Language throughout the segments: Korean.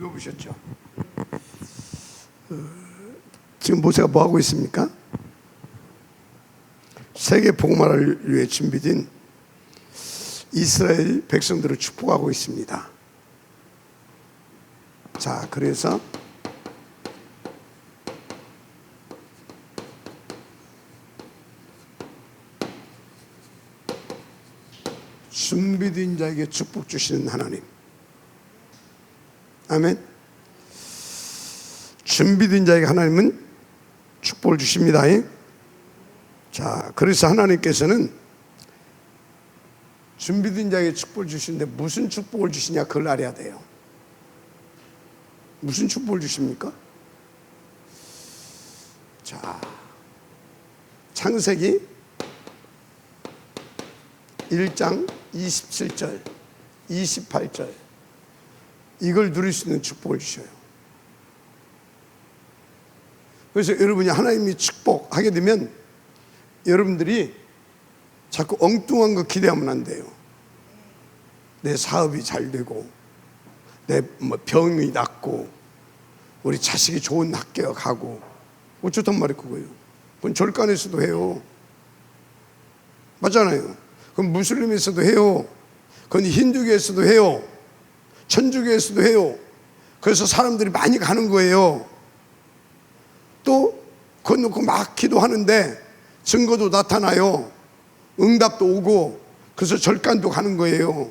읽어보셨죠? 지금 모세가 뭐 하고 있습니까? 세계 복음화를 위해 준비된 이스라엘 백성들을 축복하고 있습니다. 자, 그래서 준비된 자에게 축복 주시는 하나님. 아멘. 준비된 자에게 하나님은 축복을 주십니다. 자, 그래서 하나님께서는 준비된 자에게 축복을 주시는데 무슨 축복을 주시냐, 그걸 알아야 돼요. 무슨 축복을 주십니까? 자, 창세기 1장 27절 28절 이걸 누릴 수 있는 축복을 주셔요. 그래서 여러분이 하나님이 축복하게 되면 여러분들이 자꾸 엉뚱한 거 기대하면 안 돼요. 내 사업이 잘 되고, 내 병이 낫고, 우리 자식이 좋은 학교 가고, 어쩌단 말이에요, 그거예요. 그건 절간에서도 해요. 맞잖아요. 그건 무슬림에서도 해요. 그건 힌두교에서도 해요. 천주교에서도 해요. 그래서 사람들이 많이 가는 거예요. 또 그건 놓고 막 기도하는데 증거도 나타나요. 응답도 오고, 그래서 절간도 가는 거예요.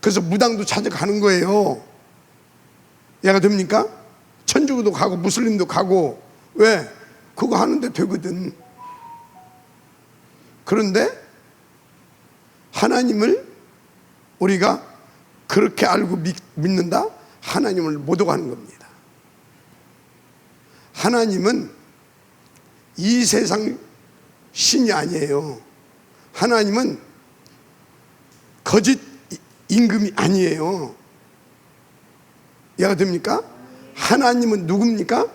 그래서 무당도 찾아가는 거예요. 이해가 됩니까? 천주교도 가고 무슬림도 가고. 왜? 그거 하는데 되거든. 그런데 하나님을 우리가 그렇게 알고 믿는다? 하나님을 못 오가는 겁니다. 하나님은 이 세상 신이 아니에요. 하나님은 거짓 임금이 아니에요. 이해가 됩니까? 하나님은 누굽니까?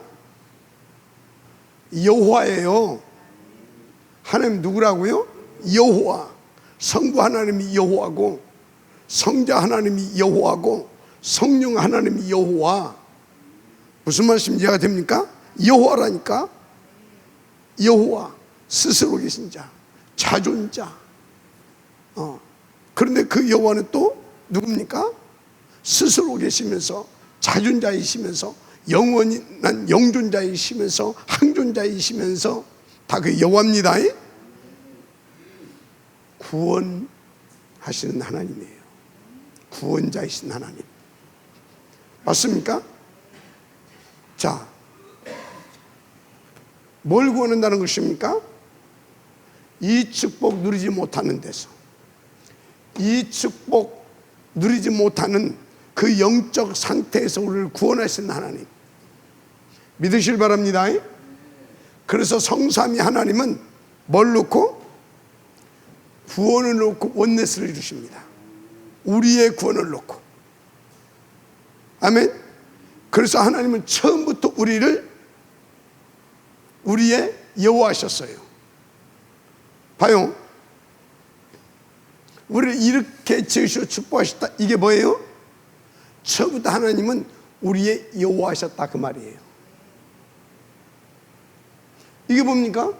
여호와예요. 하나님 누구라고요? 여호와. 성부 하나님이 여호와고, 성자 하나님이 여호와고, 성령 하나님이 여호와. 무슨 말씀인지 이해가 됩니까? 여호와라니까. 여호와, 스스로 계신 자, 자존자. 그런데 그 여호와는 또 누굽니까? 스스로 계시면서 자존자이시면서 영원한 영존자이시면서 항존자이시면서 다 그 여호와입니다. 구원하시는 하나님이에요. 구원자이신 하나님. 맞습니까? 자, 뭘 구원한다는 것입니까? 이 축복 누리지 못하는 데서, 이 축복 누리지 못하는 그 영적 상태에서 우리를 구원하시는 하나님 믿으실 바랍니다. 그래서 성삼위 하나님은 뭘 놓고? 구원을 놓고 원네스를 이루십니다. 우리의 구원을 놓고. 아멘. 그래서 하나님은 처음부터 우리를 우리의 여호와하셨어요. 봐요. 우리를 이렇게 지으시고 축복하셨다. 이게 뭐예요? 처음부터 하나님은 우리의 여호와하셨다, 그 말이에요. 이게 뭡니까?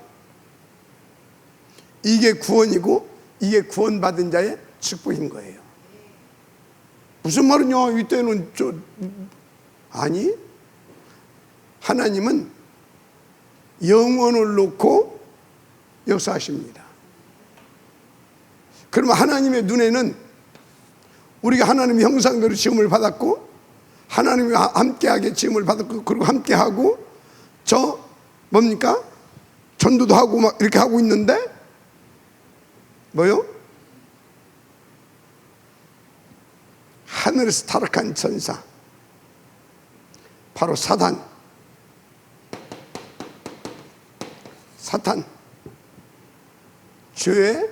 이게 구원이고 이게 구원받은 자의 축복인 거예요. 무슨 말이냐? 이때는 아니, 하나님은 영원을 놓고 역사하십니다. 그러면 하나님의 눈에는 우리가 하나님의 형상대로 지음을 받았고, 하나님과 함께하게 지음을 받았고, 그리고 함께하고, 저 뭡니까? 전도도 하고 막 이렇게 하고 있는데 뭐요? 하늘에서 타락한 천사, 바로 사탄, 죄의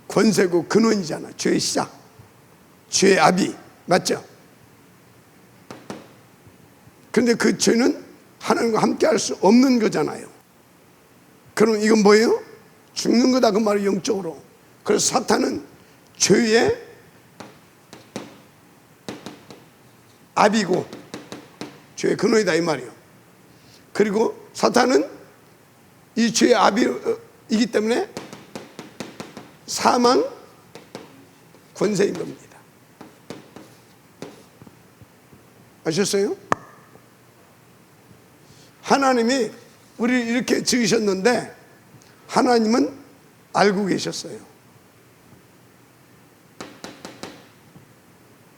권세고 근원이잖아. 죄의 시작, 죄의 아비, 맞죠? 그런데 그 죄는 하나님과 함께 할 수 없는 거잖아요. 그럼 이건 뭐예요? 죽는 거다, 그 말이 영적으로. 그래서 사탄은 죄의 아비고 죄의 근원이다 이 말이에요. 그리고 사탄은 이 죄의 아비이기 때문에 사망 권세인 겁니다. 아셨어요? 하나님이 우리를 이렇게 지으셨는데 하나님은 알고 계셨어요.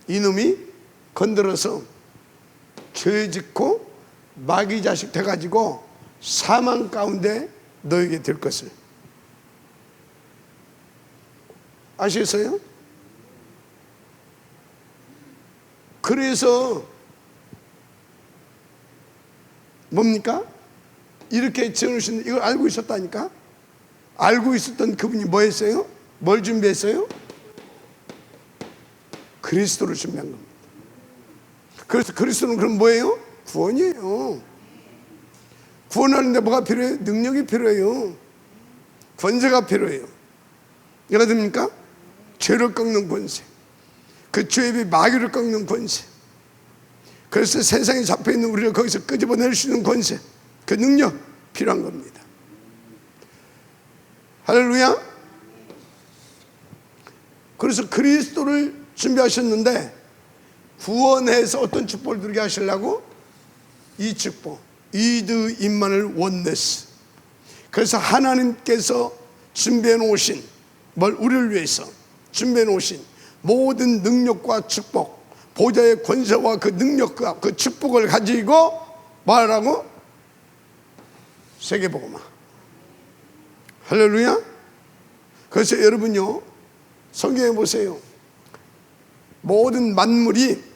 이놈이 건드려서 죄 짓고 마귀 자식 돼가지고 사망 가운데 너에게 될 것을 아시겠어요? 그래서 뭡니까? 이렇게 지어놓으신 이걸 알고 있었다니까? 알고 있었던 그분이 뭐 했어요? 뭘 준비했어요? 그리스도를 준비한 겁니다. 그래서 그리스도는 그럼 뭐예요? 구원이에요. 구원하는데 뭐가 필요해요? 능력이 필요해요. 권세가 필요해요. 예를 듭니까? 죄를 꺾는 권세, 그 죄의 마귀를 꺾는 권세, 그래서 세상에 잡혀있는 우리를 거기서 끄집어낼 수 있는 권세, 그 능력 필요한 겁니다. 할렐루야. 그래서 그리스도를 준비하셨는데 구원해서 어떤 축복을 누리게 하시려고? 이 축복, 이드 임마누엘 원네스. 그래서 하나님께서 준비해 놓으신 뭘 우리를 위해서 준비해 놓으신 모든 능력과 축복, 보좌의 권세와 그 능력과 그 축복을 가지고 말하고 세계복음화. 할렐루야. 그래서 여러분요, 성경에 보세요. 모든 만물이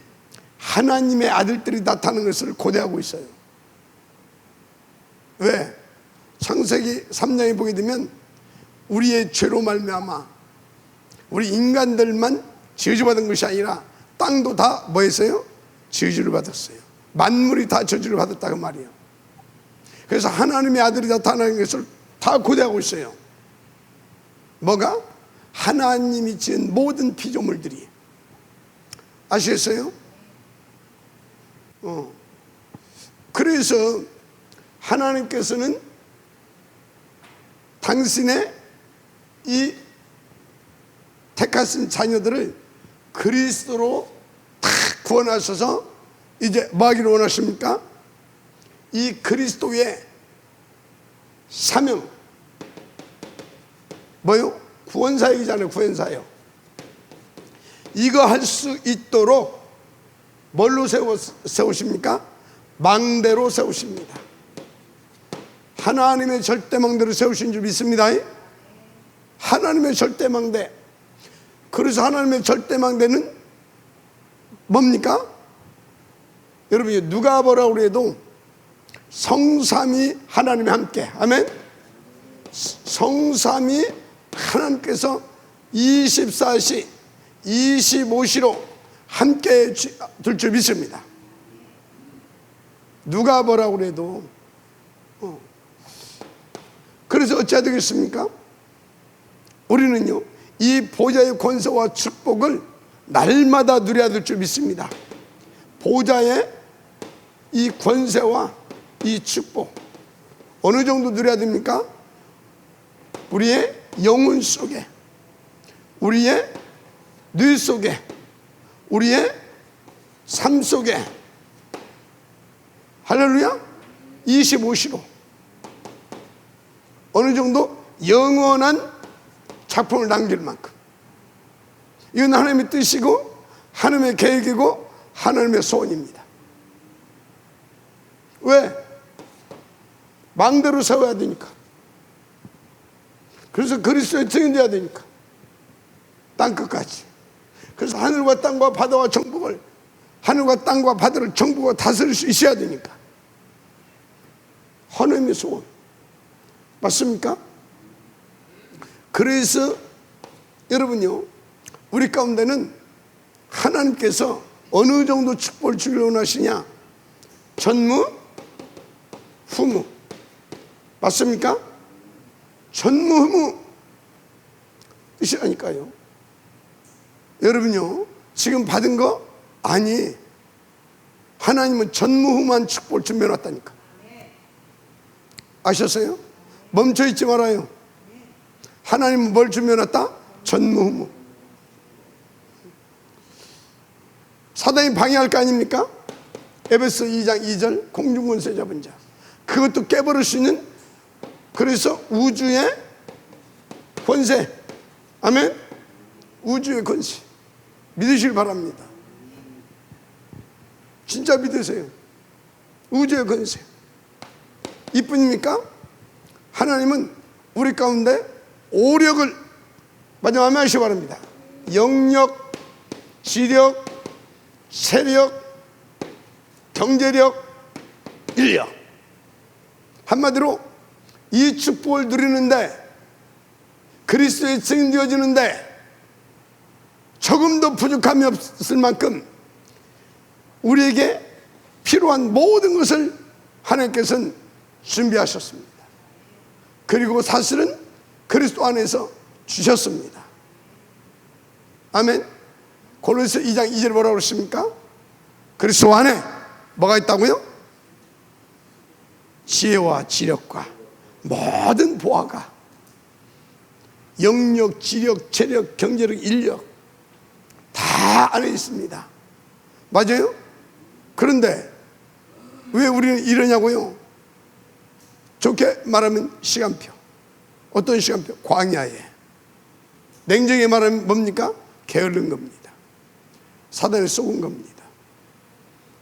하나님의 아들들이 나타나는 것을 고대하고 있어요. 왜? 창세기 3장에 보게 되면 우리의 죄로 말미암아 우리 인간들만 저주받은 것이 아니라 땅도 다 뭐 했어요? 저주를 받았어요. 만물이 다 저주를 받았다 그 말이에요. 그래서 하나님의 아들이 나타나는 것을 다 고대하고 있어요. 뭐가? 하나님이 지은 모든 피조물들이. 아시겠어요? 그래서 하나님께서는 당신의 이 택하신 자녀들을 그리스도로 다 구원하셔서 이제 뭐 하기를 원하십니까? 이 그리스도의 사명, 뭐요? 구원사역이잖아요. 구원사역. 이거 할 수 있도록 뭘로 세우십니까? 망대로 세우십니다. 하나님의 절대망대로 세우신 줄 믿습니다. 하나님의 절대망대. 그래서 하나님의 절대망대는 뭡니까? 여러분, 누가 뭐라고 그래도 성삼위 하나님이 함께, 아멘. 성삼위 하나님께서 24시 25시로 함께 둘 줄 믿습니다. 누가 뭐라고 그래도. 그래서 어찌해야 되겠습니까? 우리는요, 이 보좌의 권세와 축복을 날마다 누려야 될 줄 믿습니다. 보좌의 이 권세와 이 축복 어느 정도 누려야 됩니까? 우리의 영혼 속에, 우리의 뇌 속에, 우리의 삶 속에. 할렐루야. 25시로 어느 정도 영원한 작품을 남길 만큼. 이건 하나님의 뜻이고 하나님의 계획이고 하나님의 소원입니다. 왜? 망대로 세워야 되니까. 그래서 그리스도의 증인되어야 되니까. 땅끝까지. 그래서 하늘과 땅과 바다와 정복을, 하늘과 땅과 바다를 정복과 다스릴 수 있어야 되니까. 하나님의 소원. 맞습니까? 그래서 여러분요, 우리 가운데는 하나님께서 어느 정도 축복을 주기를 원하시냐? 전무, 후무. 맞습니까? 전무후무 뜻이라니까요. 여러분요, 지금 받은 거? 아니, 하나님은 전무후무한 축복을 준비해놨다니까. 아셨어요? 멈춰있지 말아요. 하나님은 뭘 준비해놨다? 전무후무. 사단이 방해할 거 아닙니까? 에베소 2장 2절 공중권세 잡은 자, 그것도 깨버릴 수 있는, 그래서 우주의 권세, 아멘. 우주의 권세 믿으시길 바랍니다. 진짜 믿으세요. 우주의 권세 이뿐입니까? 하나님은 우리 가운데 오력을, 마지막 아멘 하시기 바랍니다. 영력, 지력, 세력, 경제력, 인력, 한마디로 이 축복을 누리는데, 그리스도의 증인 되어지는데 조금도 부족함이 없을 만큼 우리에게 필요한 모든 것을 하나님께서는 준비하셨습니다. 그리고 사실은 그리스도 안에서 주셨습니다. 아멘. 골로새 2장 2절 뭐라고 그랬습니까? 그리스도 안에 뭐가 있다고요? 지혜와 지력과 모든 보화가, 영력, 지력, 체력, 경제력, 인력 다 안에 있습니다. 맞아요? 그런데 왜 우리는 이러냐고요? 좋게 말하면 시간표. 어떤 시간표? 광야에. 냉정히 말하면 뭡니까? 게으른 겁니다. 사단에 속은 겁니다.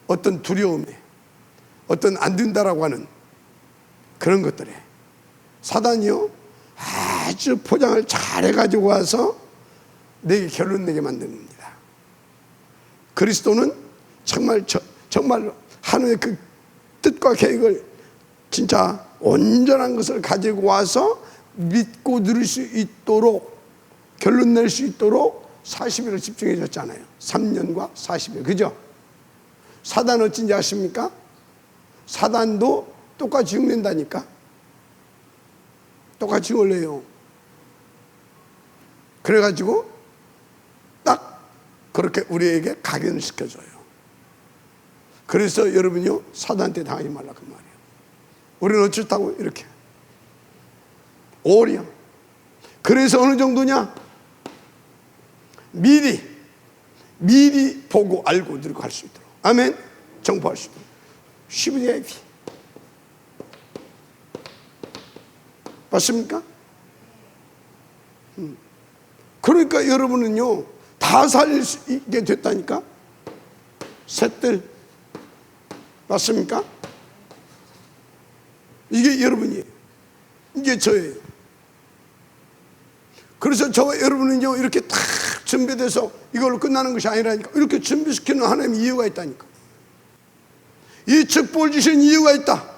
어떤 두려움에, 어떤 안 된다라고 하는 그런 것들에 사단이요 아주 포장을 잘 해가지고 와서 내게 결론 내게 만드는 겁니다. 그리스도는 정말 하나님의 그 뜻과 계획을 진짜 온전한 것을 가지고 와서 믿고 누릴 수 있도록, 결론 낼 수 있도록 40일을 집중해 줬잖아요. 3년과 40일. 그죠? 사단 어쩐지 아십니까? 사단도 똑같이 흉낸다니까. 똑같이 올려요. 그래가지고 딱 그렇게 우리에게 각인을 시켜줘요. 그래서 여러분이요 사단한테 당하지 말라 그 말이에요. 우리는 어쩌다고 이렇게 오리야. 그래서 어느 정도냐? 미리 보고 알고 누리고 할 수 있도록, 아멘. 정보할 수 있도록. 쉽게 맞습니까? 그러니까 여러분은요 다 살릴 수 있게 됐다니까. 셋들 맞습니까? 이게 여러분이에요. 이게 저예요. 그래서 저와 여러분은요 이렇게 딱 준비돼서 이걸로 끝나는 것이 아니라니까. 이렇게 준비시키는 하나님의 이유가 있다니까. 이 축복을 주신 이유가 있다.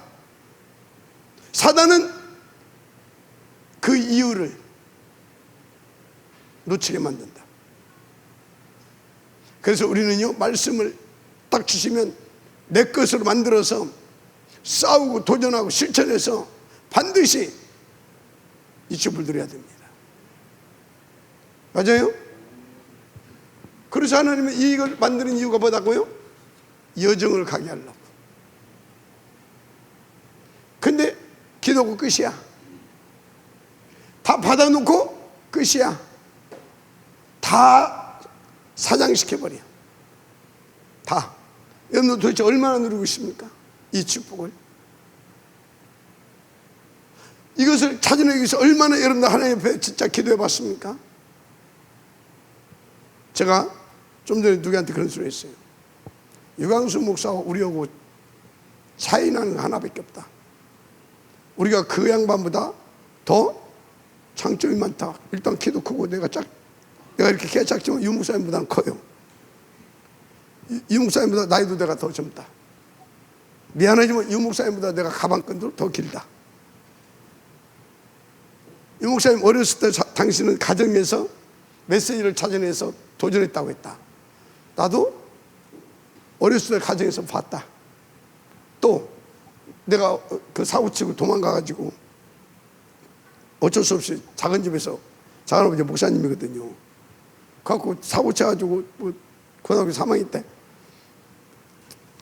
사단은 그 이유를 놓치게 만든다. 그래서 우리는요 말씀을 딱 주시면 내 것으로 만들어서 싸우고 도전하고 실천해서 반드시 이 축복을 누려야 됩니다. 맞아요? 그래서 하나님은 이걸 만드는 이유가 뭐다고요? 여정을 가게 하려고. 근데 기도가 끝이야. 다 받아놓고 끝이야. 다 사장시켜버려. 다. 여러분 도대체 얼마나 누리고 있습니까? 이 축복을. 이것을 찾아내기 위해서 얼마나 여러분들 하나님 앞에 진짜 기도해 봤습니까? 제가 좀 전에 누구한테 그런 소리 했어요. 유광수 목사하고 우리하고 차이 나는 거 하나밖에 없다. 우리가 그 양반보다 더 장점이 많다. 일단 키도 크고 내가 이렇게 키 작지만 유 목사님보다는 커요. 유 목사님보다 나이도 내가 더 젊다. 미안하지만 유 목사님보다 내가 가방끈도 더 길다. 유 목사님 어렸을 때 당신은 가정에서 메시지를 찾아내서 도전했다고 했다. 나도 어렸을 때 가정에서 봤다. 또 내가 그 사고치고 도망가가지고 어쩔 수 없이 작은 집에서, 작은 아버지 목사님이거든요. 그래갖고 사고쳐가지고 고등학교 3학년 때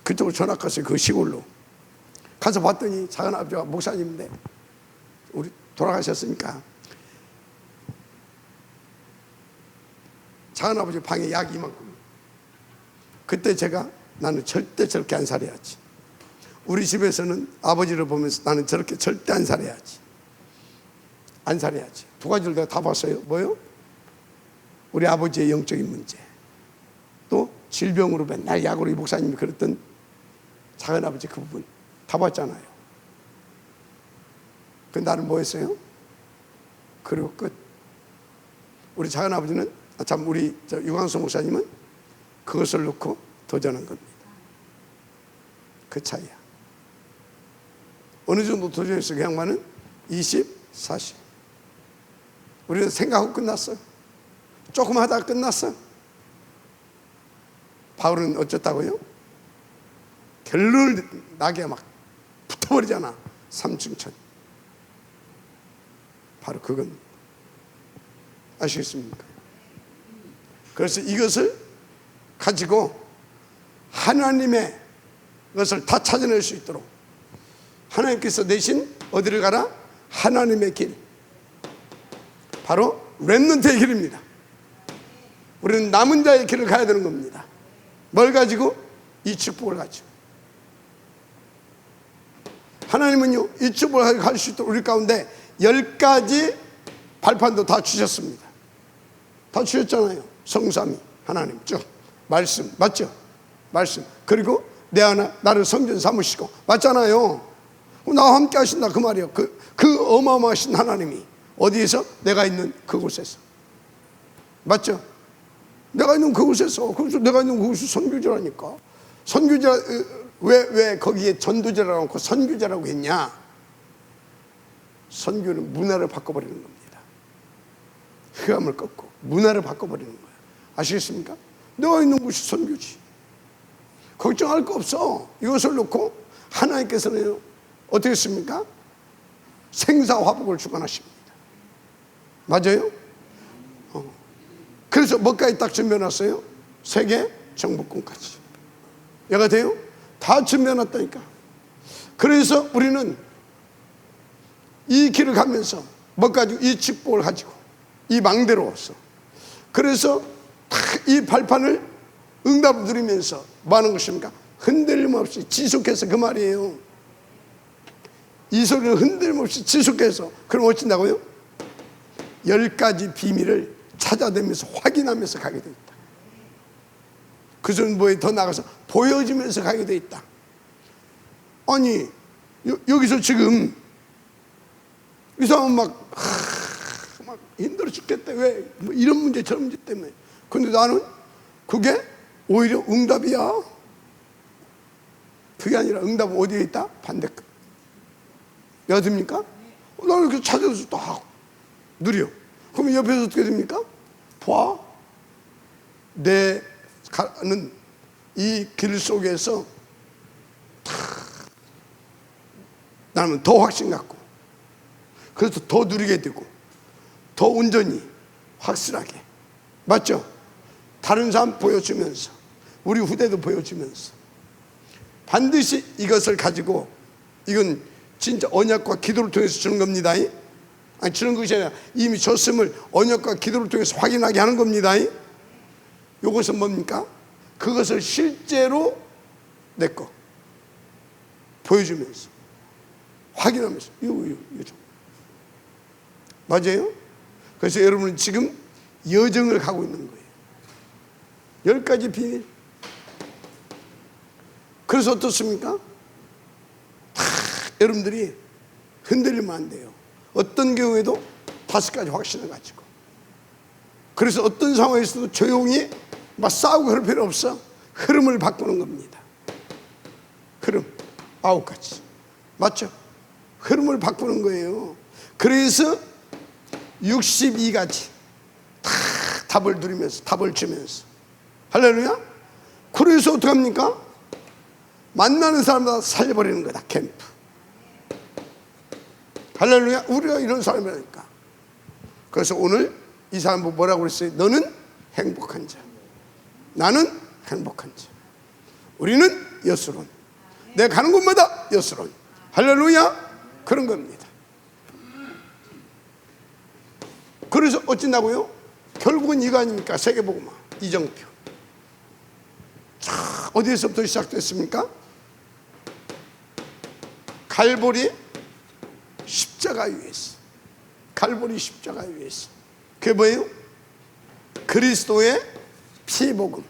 그쪽으로 전학 갔어요. 그 시골로 가서 봤더니 작은 아버지가 목사님인데 우리 돌아가셨으니까 작은 아버지 방에 약이 이만큼. 그때 제가 나는 절대 저렇게 안 살아야지. 우리 집에서는 아버지를 보면서 나는 저렇게 절대 안 살아야지. 안 살아야지. 두 가지를 내가 다 봤어요. 뭐요? 우리 아버지의 영적인 문제, 또 질병으로 맨날 약으로 이 목사님이 그랬던 작은 아버지 그 부분 다 봤잖아요. 그 나는 뭐 했어요? 그리고 끝. 우리 작은 아버지는 참 우리 유광수 목사님은 그것을 놓고 도전한 겁니다. 그 차이야. 어느 정도 도전했어? 그 양반은 20, 40. 우리는 생각하고 끝났어. 조금 하다가 끝났어. 바울은 어쨌다고요? 결론을 나게 막 붙어버리잖아. 삼중천. 바로 그건 아시겠습니까? 그래서 이것을 가지고 하나님의 것을 다 찾아낼 수 있도록 하나님께서 내신 어디를 가라? 하나님의 길, 바로 렘넌트의 길입니다. 우리는 남은 자의 길을 가야 되는 겁니다. 뭘 가지고? 이 축복을 가지고. 하나님은요, 이 축복을 갈 수 있도록 우리 가운데 10가지 발판도 다 주셨습니다. 다 주셨잖아요. 성삼위 하나님 쭉 말씀, 맞죠? 말씀. 그리고 내 하나 나를 성전 삼으시고, 맞잖아요. 나와 함께 하신다 그 말이에요. 그 어마어마하신 하나님이 어디에서? 내가 있는 그곳에서. 맞죠? 내가 있는 그곳에서. 그래서 내가 있는 그곳이 선교제라니까. 선교제, 왜 거기에 전도제라고 하고 선교제라고 했냐? 선교는 문화를 바꿔버리는 겁니다. 흑암을 꺾고 문화를 바꿔버리는 거예요. 아시겠습니까? 내가 있는 곳이 선교지. 걱정할 거 없어. 이것을 놓고 하나님께서는 어떻게 했습니까? 생사화복을 주관하십니다. 맞아요? 그래서 뭐까지 딱 준비해놨어요? 세계 정복권까지. 얘가 돼요? 다 준비해놨다니까. 그래서 우리는 이 길을 가면서 뭐 가지고? 이 축복을 가지고 이 망대로서, 그래서 이 발판을 응답을 누리면서 뭐 하는 것입니까? 흔들림 없이 지속해서, 그 말이에요. 이 소리를 흔들림 없이 지속해서. 그럼 어쩐다고요? 10가지 비밀을 찾아내면서 확인하면서 가게 돼 있다. 그것은 뭐에 더 나가서 보여지면서 가게 돼 있다. 아니 여기서 지금 이 사람은 막 힘들어 죽겠다. 왜? 뭐 이런 문제 저런 문제 때문에. 근데 나는 그게 오히려 응답이야. 그게 아니라 응답은 어디에 있다? 반대급. 여듭니까? 나는 이렇게 찾아서 딱 누려. 그러면 옆에서 어떻게 됩니까? 봐. 내 가는 이 길 속에서 나는 더 확신 갖고, 그래서 더 누리게 되고, 더 온전히 확실하게. 맞죠? 다른 사람 보여주면서, 우리 후대도 보여주면서, 반드시 이것을 가지고, 이건 진짜 언약과 기도를 통해서 주는 겁니다. 아니, 주는 것이 아니라 이미 줬음을 언약과 기도를 통해서 확인하게 하는 겁니다. 이것은 뭡니까? 그것을 실제로 내 거 보여주면서 확인하면서 이거 맞아요? 그래서 여러분은 지금 여정을 가고 있는 거예요. 10가지 비밀. 그래서 어떻습니까? 다 여러분들이 흔들리면 안 돼요. 어떤 경우에도 5가지 확신을 가지고. 그래서 어떤 상황에서도 조용히 막 싸우고 그럴 필요 없어. 흐름을 바꾸는 겁니다. 흐름 9가지. 맞죠? 흐름을 바꾸는 거예요. 그래서 62가지 다 답을 누리면서, 답을 주면서. 할렐루야. 그래서 어떻게 합니까? 만나는 사람마다 살려버리는 거다. 캠프. 할렐루야. 우리가 이런 사람이라니까. 그래서 오늘 이 사람 뭐라고 그랬어요? 너는 행복한 자, 나는 행복한 자. 우리는 여수론. 내가 가는 곳마다 여수론. 할렐루야. 그런 겁니다. 그래서 어쩐다고요? 결국은 이거 아닙니까? 세계복음화 이정표. 자, 어디에서부터 시작됐습니까? 갈보리 십자가 위에서. 갈보리 십자가 위에서. 그게 뭐예요? 그리스도의 피복음.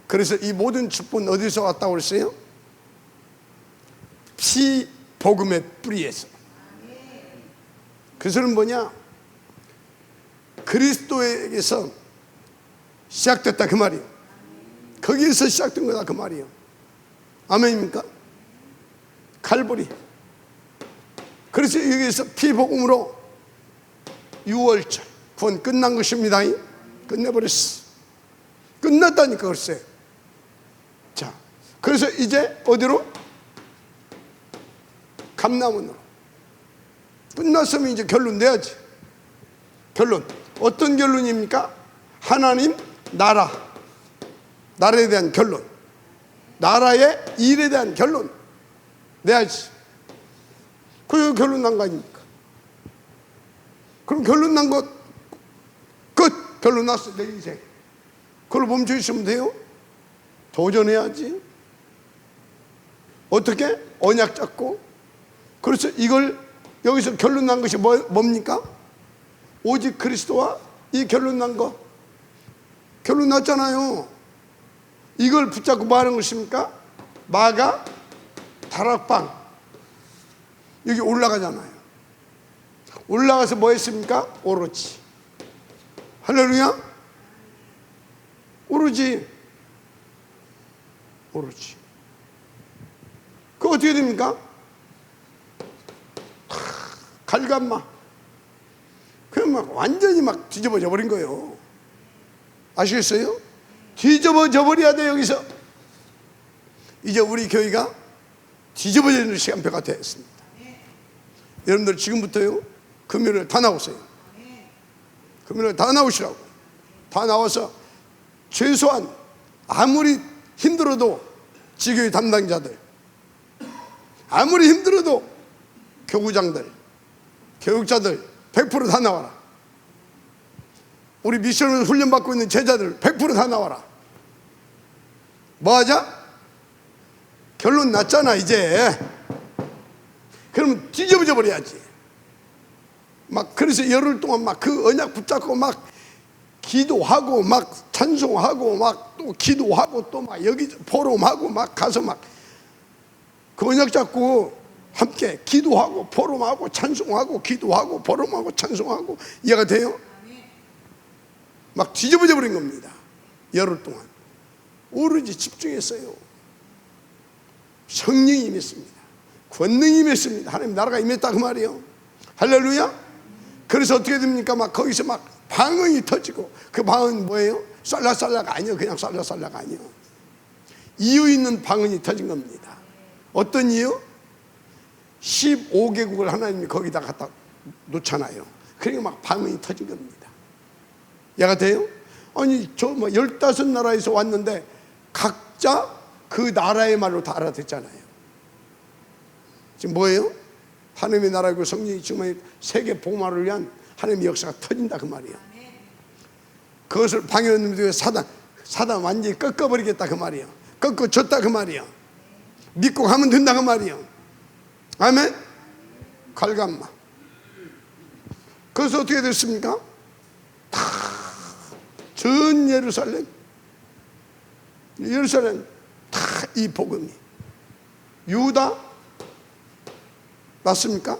그래서 이 모든 축복은 어디서 왔다고 그랬어요? 피복음의 뿌리에서. 그것은 뭐냐? 그리스도에게서 시작됐다 그 말이에요. 거기에서 시작된 거다 그 말이에요. 아멘입니까? 갈보리. 그래서 여기에서 피복음으로 6월절 구원 끝난 것입니다. 끝내버렸어. 끝났다니까 글쎄. 자, 그래서 이제 어디로? 감람원으로. 끝났으면 이제 결론 내야지. 결론. 어떤 결론입니까? 하나님, 나라에 대한 결론. 나라의 일에 대한 결론 내야지. 그 결론 난 거 아닙니까? 그럼 결론 난 것 끝. 결론 났어 내 인생. 그걸 멈춰 있으면 돼요? 도전해야지. 어떻게? 언약 잡고. 그래서 이걸 여기서 결론 난 것이 뭡니까? 오직 그리스도와 이 결론 난 거. 결론 났잖아요. 이걸 붙잡고 뭐 하는 것입니까? 마가 다락방 여기 올라가잖아요. 올라가서 뭐 했습니까? 오로지. 할렐루야. 오로지. 그 어떻게 됩니까? 갈감마. 그럼 막 완전히 막 뒤집어져 버린 거예요. 아시겠어요? 뒤집어져 버려야 돼. 여기서 이제 우리 교회가 뒤집어지는 시간표가 됐습니다. 여러분들 지금부터요 금요일 다 나오세요. 금요일 다 나오시라고. 다 나와서 최소한 아무리 힘들어도 지교회 담당자들, 아무리 힘들어도 교구장들, 교육자들 100% 다 나와라. 우리 미션을 훈련받고 있는 제자들 100% 다 나와라. 뭐 하자? 결론 났잖아 이제. 그러면 뒤집어져 버려야지. 막 그래서 열흘 동안 막 그 언약 붙잡고 막 기도하고 막 찬송하고 막 또 기도하고 또 막 여기 포럼하고 막 가서 막 그 언약 잡고 함께 기도하고 포럼하고 찬송하고 기도하고 포럼하고 찬송하고. 이해가 돼요? 막 뒤집어져 버린 겁니다. 열흘 동안 오로지 집중했어요. 성령이 임했습니다. 권능이 임했습니다. 하나님 나라가 임했다 그 말이에요. 할렐루야. 그래서 어떻게 됩니까? 막 거기서 막 방언이 터지고. 그 방언 뭐예요? 쌀라쌀라가 아니에요. 그냥 쌀라쌀라가 아니에요. 이유 있는 방언이 터진 겁니다. 어떤 이유? 15개국을 하나님이 거기다 갖다 놓잖아요. 그러니까 막 방언이 터진 겁니다. 이해가 돼요? 아니 저 뭐 15나라에서 왔는데 각자 그 나라의 말로 다 알아듣잖아요. 지금 뭐예요? 하나님의 나라고 성령이 지금 세계 복음화를 위한 하나님의 역사가 터진다 그 말이에요. 그것을 방해하는 놈들이 사단 완전히 꺾어버리겠다 그 말이에요. 꺾어줬다 그 말이에요. 믿고 가면 된다 그 말이에요. 아멘. 갈감마. 그래서 어떻게 됐습니까? 다 전 예루살렘 다 이 복음이 유다 맞습니까?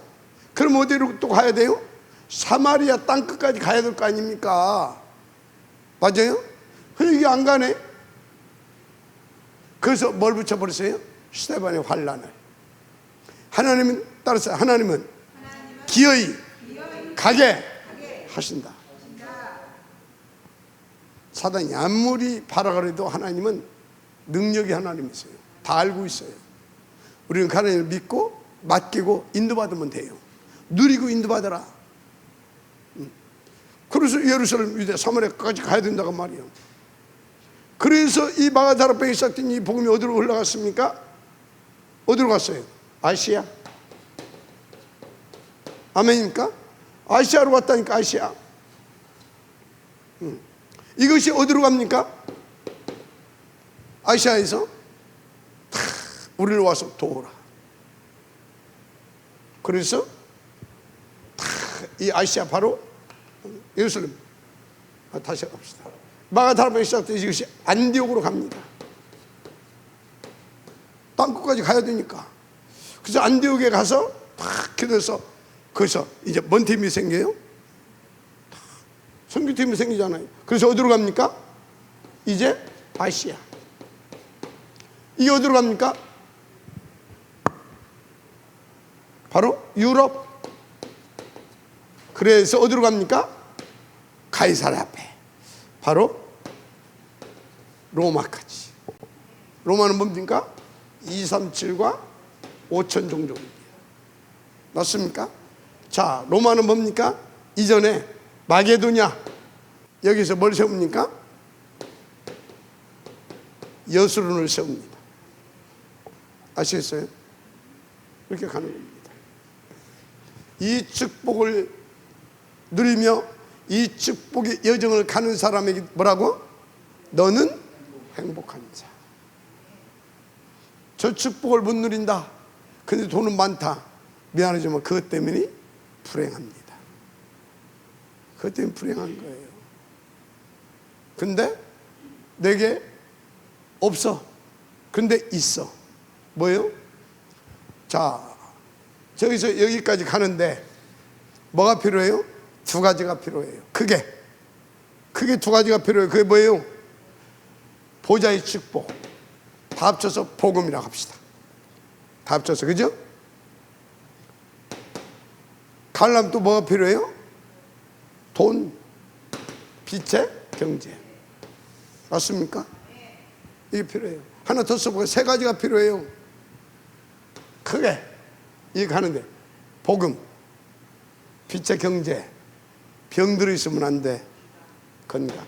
그럼 어디로 또 가야 돼요? 사마리아 땅끝까지 가야 될 거 아닙니까? 맞아요? 근데 이게 안 가네. 그래서 뭘 붙여버렸어요? 스데반의 환란을. 하나님은 따라서 하나님은 기어이 가게 하신다. 사단이 아무리 바라가 해도 하나님은 능력이 하나님이세요. 다 알고 있어요. 우리는 하나님을 믿고 맡기고 인도받으면 돼요. 누리고 인도받아라. 그래서 예루살렘, 유대, 사마리아까지 가야 된다고 말이에요. 그래서 이 마가다락방에 시작된 이 복음이 어디로 흘러갔습니까? 어디로 갔어요? 아시아. 아멘입니까? 아시아로 갔다니까. 아시아. 이것이 어디로 갑니까? 아시아에서 다 우리를 와서 도우라. 그래서 다 이 아시아 바로 예루살렘. 다시 갑시다. 마가다락방에 시작된 이것이 안디옥으로 갑니다. 땅끝까지 가야 되니까. 그래서 안디옥에 가서 탁 기도해서 거기서 이제 뭔 팀이 생겨요? 선교팀이 생기잖아요. 그래서 어디로 갑니까? 이제 아시아. 이게 어디로 갑니까? 바로 유럽. 그래서 어디로 갑니까? 가이사랴 앞에. 바로 로마까지. 로마는 뭡니까? 237과 5천 종족입니다. 맞습니까? 자, 로마는 뭡니까? 이전에 마게도냐, 여기서 뭘 세웁니까? 여수론을 세웁니다. 아시겠어요? 이렇게 가는 겁니다. 이 축복을 누리며 이 축복의 여정을 가는 사람에게 뭐라고? 너는 행복한 자. 저 축복을 못 누린다. 근데 돈은 많다. 미안하지만 그것 때문에 불행합니다. 그것 때문에 불행한 거예요. 근데 내게 없어. 근데 있어. 뭐예요? 자, 저기서 여기까지 가는데 뭐가 필요해요? 두 가지가 필요해요. 크게 두 가지가 필요해요. 그게 뭐예요? 보좌의 축복. 다 합쳐서 복음이라고 합시다. 다 합쳐서, 그죠? 가려면 또 뭐가 필요해요? 돈, 빛의 경제. 맞습니까? 이게 필요해요. 하나 더 써보고 세 가지가 필요해요. 크게 이게 가는데 복음, 빛의 경제, 병들어 있으면 안 돼. 건강,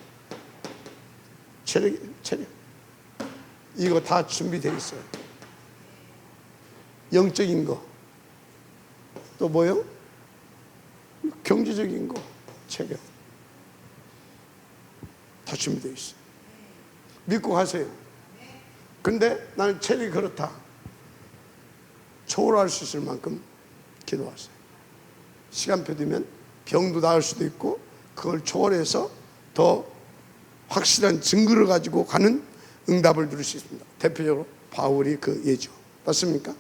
체력. 이거 다 준비되어 있어요. 영적인 거. 또 뭐요? 경제적인 거, 체력. 다 준비되어 있어요. 믿고 가세요. 근데 나는 체력이 그렇다. 초월할 수 있을 만큼 기도하세요. 시간표 되면 병도 나을 수도 있고 그걸 초월해서 더 확실한 증거를 가지고 가는 응답을 누릴 수 있습니다. 대표적으로 바울이 그 예죠. 맞습니까?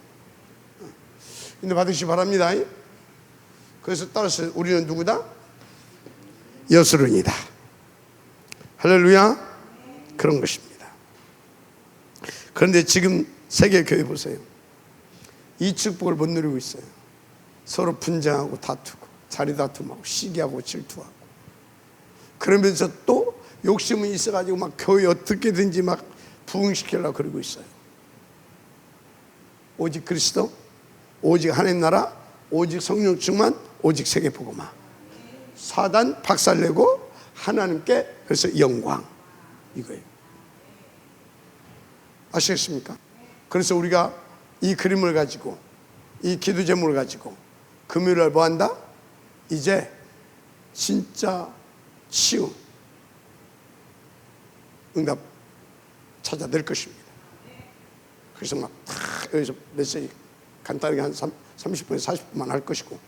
인도 받으시기 바랍니다. 그래서 따라서 우리는 누구다? 여수론이다. 할렐루야. 그런 것입니다. 그런데 지금 세계 교회 보세요. 이 축복을 못 누리고 있어요. 서로 분쟁하고 다투고 자리 다툼하고 시기하고 질투하고 그러면서 또 욕심은 있어가지고 막 교회 어떻게든지 막 부흥시키려고 그러고 있어요. 오직 그리스도, 오직 하나님 나라, 오직 성령 충만, 오직 세계 복음화. 사단 박살내고 하나님께 그래서 영광. 이거예요. 아시겠습니까? 그래서 우리가 이 그림을 가지고 이 기도 제목을 가지고 금요일날 뭐 한다? 이제 진짜 치유 응답 찾아낼 것입니다. 그래서 막 탁 여기서 메시지 간단하게 한 30분에서 40분만 할 것이고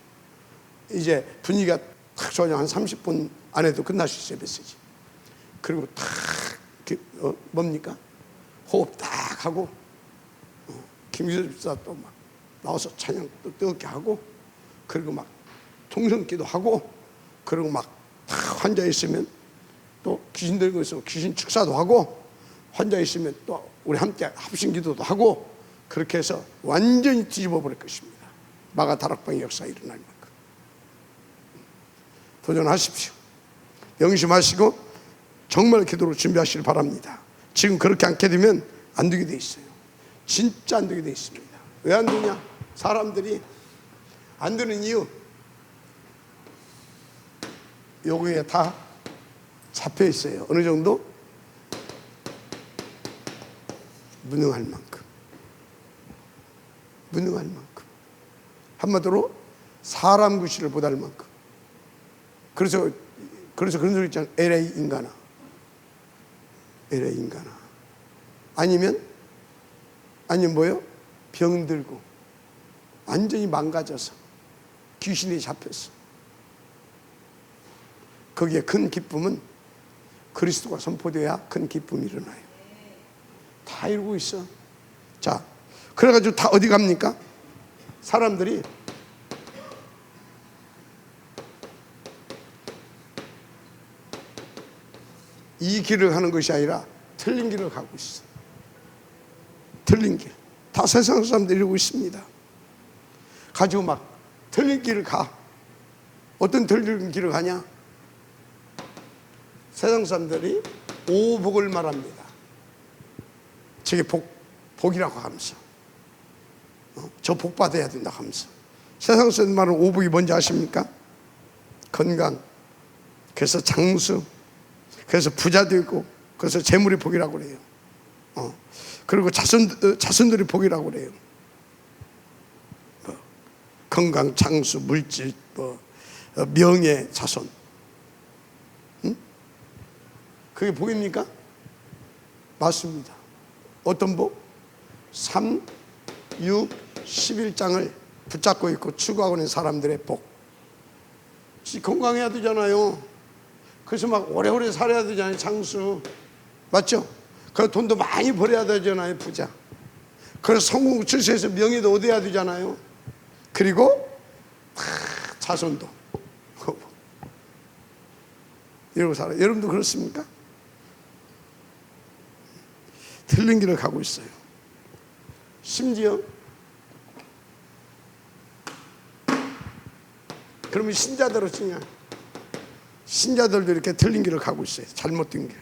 이제 분위기가 탁 좋아지면 한 30분 안에도 끝날 수 있어요. 메시지. 그리고 탁 뭡니까? 호흡 딱 하고 김기수 집사 또 막 나와서 찬양 또 뜨겁게 하고 그리고 막 통성기도 하고 그리고 막 탁 환자 있으면 또 귀신 들고 있으면 귀신 축사도 하고 환자 있으면 또 우리 함께 합심기도도 하고 그렇게 해서 완전히 뒤집어 버릴 것입니다. 마가다락방의 역사 일어날 만큼 도전하십시오. 명심하시고 정말 기도로 준비하시길 바랍니다. 지금 그렇게 않게 되면 안 되게 돼 있어요. 진짜 안 되게 돼 있습니다. 왜 안 되냐? 사람들이 안 되는 이유 요거에 다 잡혀 있어요. 어느 정도? 무능할 만큼. 무능할 만큼. 한마디로 사람 구실을 못할 만큼. 그래서 그런 소리 있잖아. LA 인간아. LA 인간아. 아니면 뭐요? 병들고 완전히 망가져서 귀신이 잡혔어. 거기에 큰 기쁨은 그리스도가 선포돼야 큰 기쁨이 일어나요. 다 이루고 있어. 자, 그래가지고 다 어디 갑니까? 사람들이 이 길을 가는 것이 아니라 틀린 길을 가고 있어. 틀린 길. 다 세상 사람들이 이러고 있습니다. 가지고 막 틀린 길을 가. 어떤 틀린 길을 가냐? 세상 사람들이 오복을 말합니다. 저게 복이라고 하면서 저 복 받아야 된다 하면서. 세상 사람들 말하는 오복이 뭔지 아십니까? 건강, 그래서 장수, 그래서 부자 되고, 그래서 재물이 복이라고 그래요. 그리고 자손들이 복이라고 그래요. 건강, 장수, 물질, 명예, 자손. 응? 그게 복입니까? 맞습니다. 어떤 복? 3, 6, 11장을 붙잡고 있고 추구하고 있는 사람들의 복. 건강해야 되잖아요. 그래서 막 오래오래 살아야 되잖아요. 장수. 맞죠? 그래서 돈도 많이 벌어야 되잖아요. 부자. 그래서 성공 출세해서 명예도 얻어야 되잖아요. 그리고 자손도 이러고 살아요. 여러분도 그렇습니까? 틀린 길을 가고 있어요. 심지어 그러면 신자들 어쩌냐? 신자들도 이렇게 틀린 길을 가고 있어요. 잘못된 길.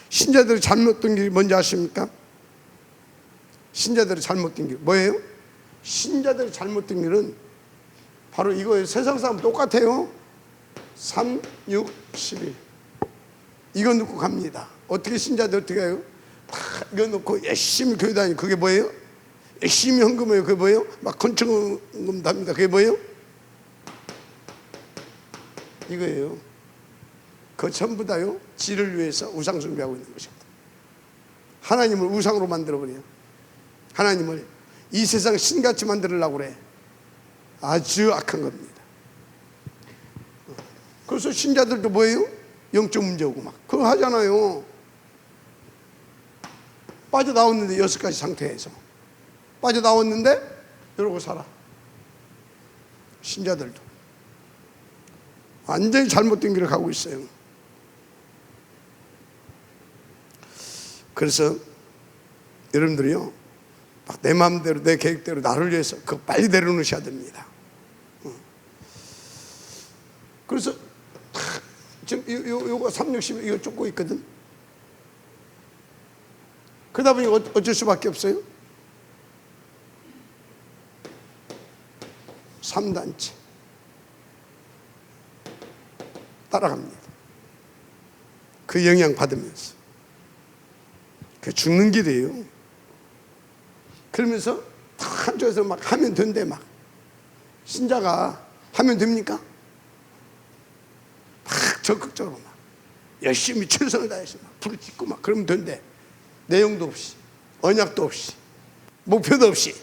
신자들이 잘못된 길이 뭔지 아십니까? 신자들이 잘못된 길 뭐예요? 신자들이 잘못된 길은 바로 이거예요. 세상 사람 똑같아요. 3, 6, 11 이거 넣고 갑니다. 어떻게 신자들 어떻게 해요? 이거 넣고 열심히 교회 다니고 그게 뭐예요? 열심히 헌금해요. 그게 뭐예요? 막 건축헌금 답니다. 그게 뭐예요? 이거예요. 그 전부 다요 지를 위해서 우상 숭배하고 있는 것입니다. 하나님을 우상으로 만들어버려요. 하나님을 이 세상 신같이 만들려고 그래. 아주 악한 겁니다. 그래서 신자들도 뭐예요? 영적 문제 오고 막 그거 하잖아요. 빠져나왔는데 6가지 상태에서 빠져나왔는데 이러고 살아. 신자들도 완전히 잘못된 길을 가고 있어요. 그래서 여러분들이요 막 내 마음대로 내 계획대로 나를 위해서 그거 빨리 내려놓으셔야 됩니다. 그래서 지금 요거 360 이거 쫓고 있거든. 그러다 보니 어쩔 수밖에 없어요. 3단체 따라갑니다. 그 영향 받으면서 그 죽는 길이에요. 그러면서 한쪽에서 막 하면 된대. 막 신자가 하면 됩니까? 막 적극적으로 막 열심히 최선을 다해서 막 부르짖고 막 그러면 된대. 내용도 없이 언약도 없이 목표도 없이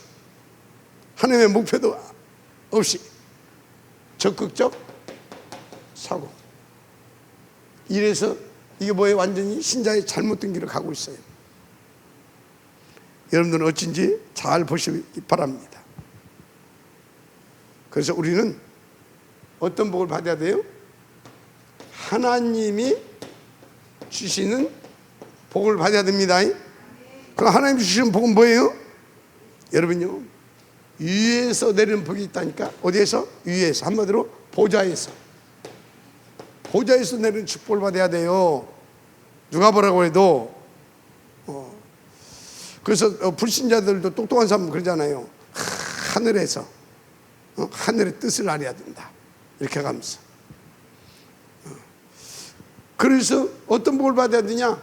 하나님의 목표도 없이 적극적 사고. 이래서 이게 뭐예요? 완전히 신자의 잘못된 길을 가고 있어요. 여러분들은 어쩐지 잘 보시기 바랍니다. 그래서 우리는 어떤 복을 받아야 돼요? 하나님이 주시는 복을 받아야 됩니다. 그럼 하나님 주시는 복은 뭐예요? 여러분요 위에서 내리는 복이 있다니까. 어디에서? 위에서. 한마디로 보좌에서. 보좌에서 내리는 축복을 받아야 돼요. 누가 뭐라고 해도. 그래서 불신자들도 똑똑한 사람은 그러잖아요. 하늘에서 하늘의 뜻을 알아야 된다. 이렇게 가면서. 그래서 어떤 복을 받아야 되냐?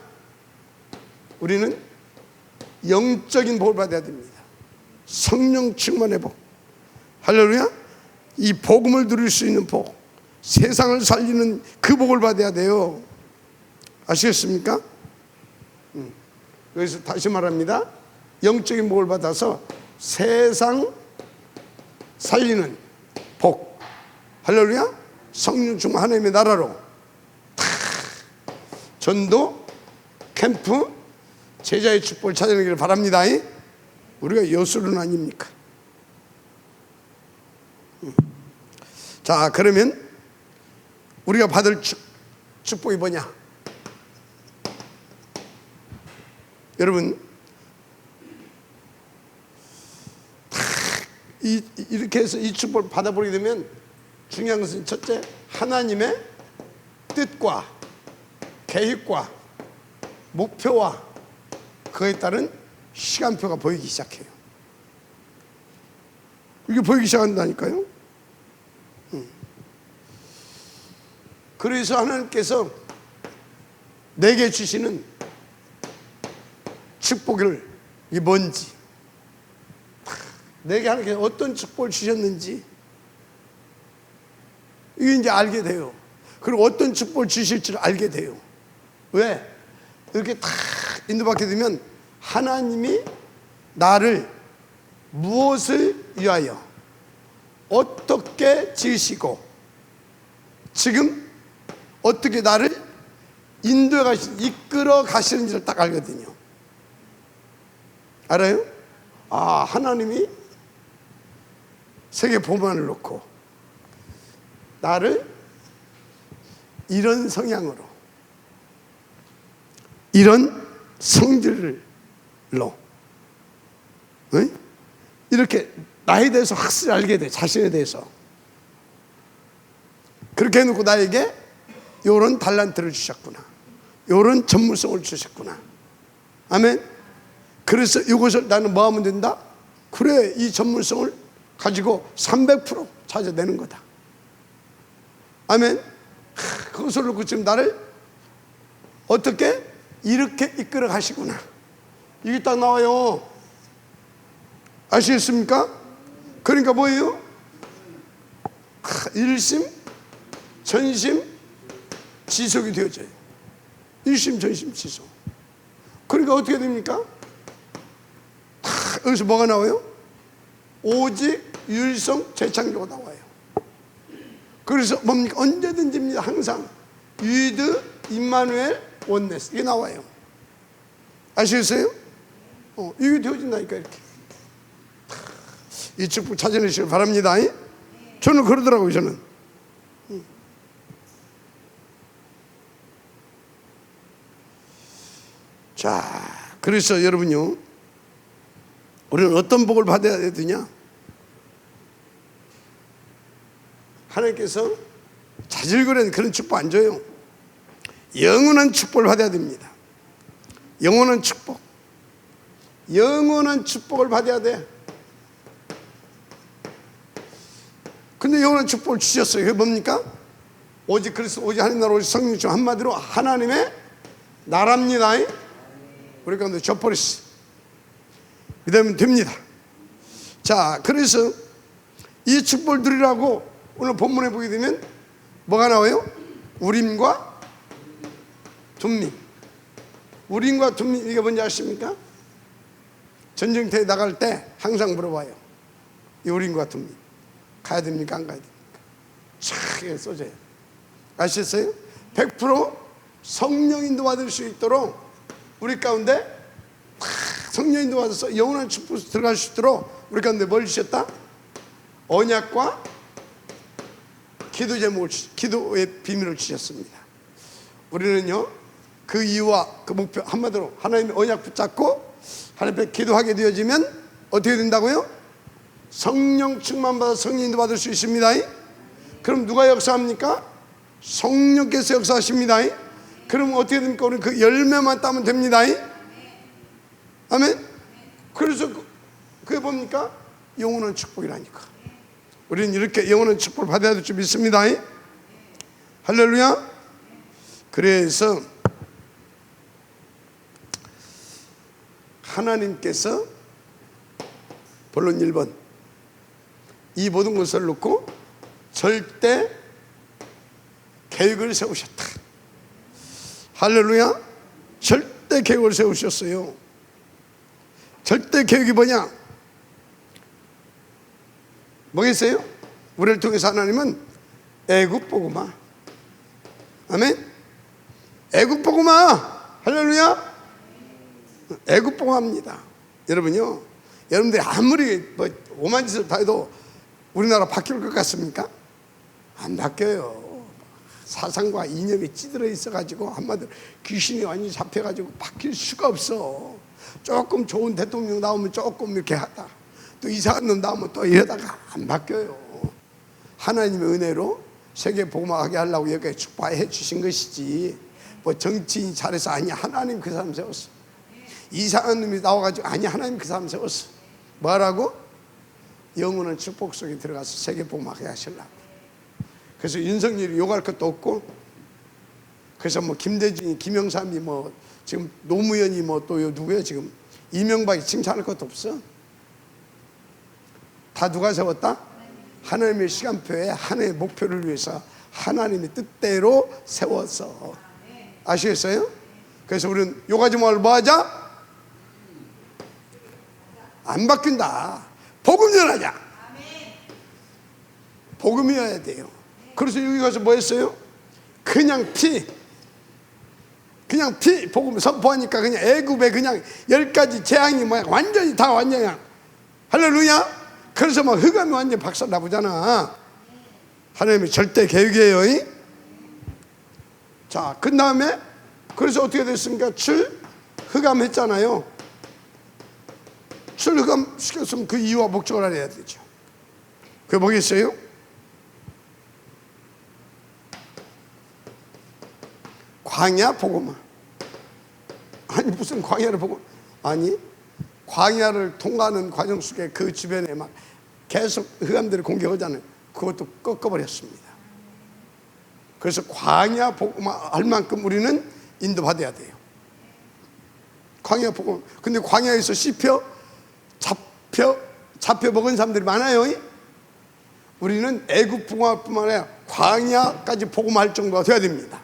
우리는 영적인 복을 받아야 됩니다. 성령 충만의 복. 할렐루야. 이 복음을 누릴 수 있는 복, 세상을 살리는 그 복을 받아야 돼요. 아시겠습니까? 여기서 다시 말합니다. 영적인 복을 받아서 세상 살리는 복. 할렐루야. 성령 충만 하나님의 나라로 전도, 캠프, 제자의 축복을 찾아내기를 바랍니다. 우리가 여술은 아닙니까? 자, 그러면 우리가 받을 축복이 뭐냐? 여러분, 이렇게 해서 이 축복을 받아보게 되면 중요한 것은 첫째, 하나님의 뜻과 계획과 목표와 그에 따른 시간표가 보이기 시작해요. 이게 보이기 시작한다니까요. 그래서 하나님께서 내게 주시는 축복을 이게 뭔지, 내게 하나님께서 어떤 축복을 주셨는지 이게 이제 알게 돼요. 그리고 어떤 축복을 주실지를 알게 돼요. 왜? 이렇게 다 인도받게 되면 하나님이 나를 무엇을 위하여 어떻게 지으시고 지금 어떻게 나를 인도해 이끌어 가시는지를 딱 알거든요. 알아요? 아, 하나님이 세계 보만을 놓고 나를 이런 성향으로, 이런 성질로 이렇게 나에 대해서 확실히 알게 돼. 자신에 대해서. 그렇게 해놓고 나에게 요런 달란트를 주셨구나, 요런 전문성을 주셨구나. 아멘. 그래서 이것을 나는 뭐 하면 된다? 그래, 이 전문성을 가지고 300% 찾아내는 거다. 아멘. 그것을 놓고 지금 나를 어떻게 이렇게 이끌어 가시구나. 이게 딱 나와요. 아시겠습니까? 그러니까 뭐예요? 일심, 전심, 지속이 되어져요. 일심, 전심, 지속. 그러니까 어떻게 됩니까? 여기서 뭐가 나와요? 오직, 유일성, 재창조가 나와요. 그래서 뭡니까? 언제든지입니다. 항상 위드, 임마누엘, 원네스 이게 나와요. 아시겠어요? 이게 되어진다니까. 이렇게 이 축복 찾아내시길 바랍니다. 저는 그러더라고요. 저는 자, 그래서 여러분요, 우리는 어떤 복을 받아야 되냐? 하나님께서 자질구레한 그런 축복 안 줘요. 영원한 축복을 받아야 됩니다. 영원한 축복, 영원한 축복을 받아야 돼. 근데 영원한 축복을 주셨어요. 그게 뭡니까? 오직 그리스도, 오직 하나님 나라, 오직 성령 중 한마디로 하나님의 나라입니다. 우리 가운데 줘버리시 믿으면 됩니다. 자, 그래서 이 축복을 누리라고 오늘 본문에 보게 되면 뭐가 나와요? 우림과 둠림. 우림과 둠림, 이게 뭔지 아십니까? 전쟁터에 나갈 때 항상 물어봐요. 이 우림과 둠림 가야 됩니까? 안 가야 됩니까? 촥 쏘져요. 아시겠어요? 100% 성령 인도 받을 수 있도록 우리 가운데 성령 인도 받아서 영원한 축복 들어갈 수 있도록 우리 가운데 뭘 주셨다? 언약과 기도 제목을, 기도의 비밀을 주셨습니다. 우리는요, 그 이유와 그 목표, 한마디로 하나님의 언약 붙잡고 하나님 앞에 기도하게 되어지면 어떻게 된다고요? 성령 충만받아 성령 인도 받을 수 있습니다. 그럼 누가 역사합니까? 성령께서 역사하십니다. 그럼 어떻게 됩니까? 우리는 그 열매만 따면 됩니다. 아멘. 그래서 그게 뭡니까? 영원한 축복이라니까. 우리는 이렇게 영원한 축복을 받아야 될 줄 믿습니다. 할렐루야. 그래서 하나님께서 본론 1번 이 모든 것을 놓고 절대 계획을 세우셨다. 할렐루야. 절대 계획을 세우셨어요. 절대 계획이 뭐냐? 뭐겠어요? 우리를 통해서 하나님은 애굽 복음화. 아멘. 애굽 복음화. 할렐루야. 애굽 복음화입니다. 여러분요, 여러분들이 아무리 뭐 오만 짓을 다 해도 우리나라 바뀔 것 같습니까? 안 바뀌어요. 사상과 이념이 찌들어 있어가지고 한마디로 귀신이 완전히 잡혀가지고 바뀔 수가 없어. 조금 좋은 대통령 나오면 조금 이렇게 하다, 또 이상한 놈 나오면 또 이러다가 안 바뀌어요. 하나님의 은혜로 세계 복음화하게 하려고 여기에 축복해 주신 것이지, 뭐 정치인이 잘해서 아니, 하나님 그 사람 세웠어. 이상한 놈이 나와가지고 아니, 하나님 그 사람 세웠어. 뭐라고? 영원한 축복 속에 들어가서 세계 복음화하게 하시려고. 그래서 윤석열이 욕할 것도 없고, 그래서 뭐 김대중이, 김영삼이, 뭐 지금 노무현이, 뭐 또 누구야 지금 이명박이 칭찬할 것도 없어. 다 누가 세웠다? 하나님의 시간표에 하나님의 목표를 위해서 하나님의 뜻대로 세워서. 아시겠어요? 그래서 우리는 욕하지 말고 뭐 하자? 안 바뀐다. 복음 전하자. 복음이어야 돼요. 그래서 여기 가서 뭐 했어요? 그냥 복음 선포하니까 그냥 애굽에 그냥 10가지 재앙이 뭐야, 완전히 다 완전히. 할렐루야. 그래서 막 흑암이 완전히 박살나보잖아. 하나님의 절대 계획이에요. 자, 그 다음에 그래서 어떻게 됐습니까? 흑암 했잖아요. 흑암 시켰으면 그 이유와 목적을 알아야 되죠. 그게 뭐겠어요? 광야 복음화. 아니, 무슨 광야를 보고, 아니, 광야를 통과하는 과정 속에 그 주변에 막 계속 흑암들이 공격하잖아요. 그것도 꺾어버렸습니다. 그래서 광야 복음화 할 만큼 우리는 인도받아야 돼요. 광야 복음. 근데 광야에서 잡혀 먹은 사람들이 많아요. 우리는 애굽 복음화뿐만 아니라 광야까지 복음할 정도가 돼야 됩니다.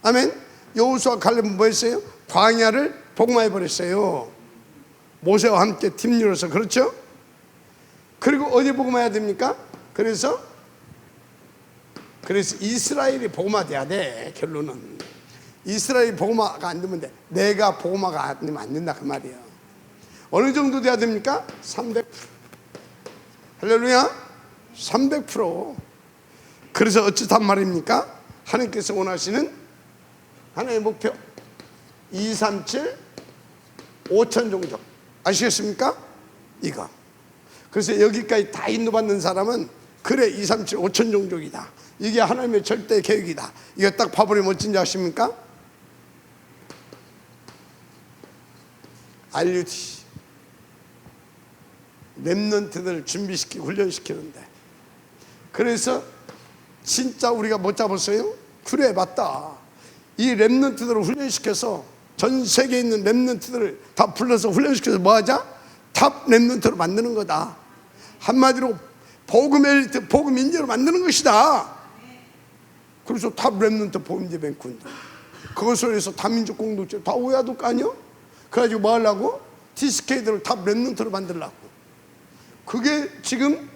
아멘. 여호수아 갈렙은 뭐 했어요? 광야를 복음화해 버렸어요. 모세와 함께 팀 이뤄서. 그렇죠? 그리고 어디 복음화해야 됩니까? 그래서 이스라엘이 복음화돼야 돼. 결론은 이스라엘이 복음화가 안 되면 돼. 내가 복음화가 안 되면 안 된다, 그 말이에요. 어느 정도 돼야 됩니까? 300%. 할렐루야. 300%. 그래서 어찌단 말입니까? 하나님께서 원하시는 하나의 목표 237 5천 종족. 아시겠습니까? 이거. 그래서 여기까지 다 인도받는 사람은 그래 237 5천 종족이다. 이게 하나님의 절대 계획이다. 이거 딱 봐버리면 어쩐지 아십니까? RUT 렘넌트들 준비시키고 훈련시키는데, 그래서 진짜 우리가 못 잡았어요? 그래, 맞다. 이 렘넌트들을 훈련시켜서 전 세계에 있는 렘넌트들을 다 불러서 훈련시켜서 뭐 하자? 탑 렘넌트로 만드는 거다. 한마디로 복음 엘리트, 복음 인재로 만드는 것이다. 그래서 탑 렘넌트 복음제 뱅크인데, 그것을 위해서 다민족 공동체 다 오야도 까녀? 그래가지고 뭐 하려고? TSK들을 탑 렘넌트로 만들려고. 그게 지금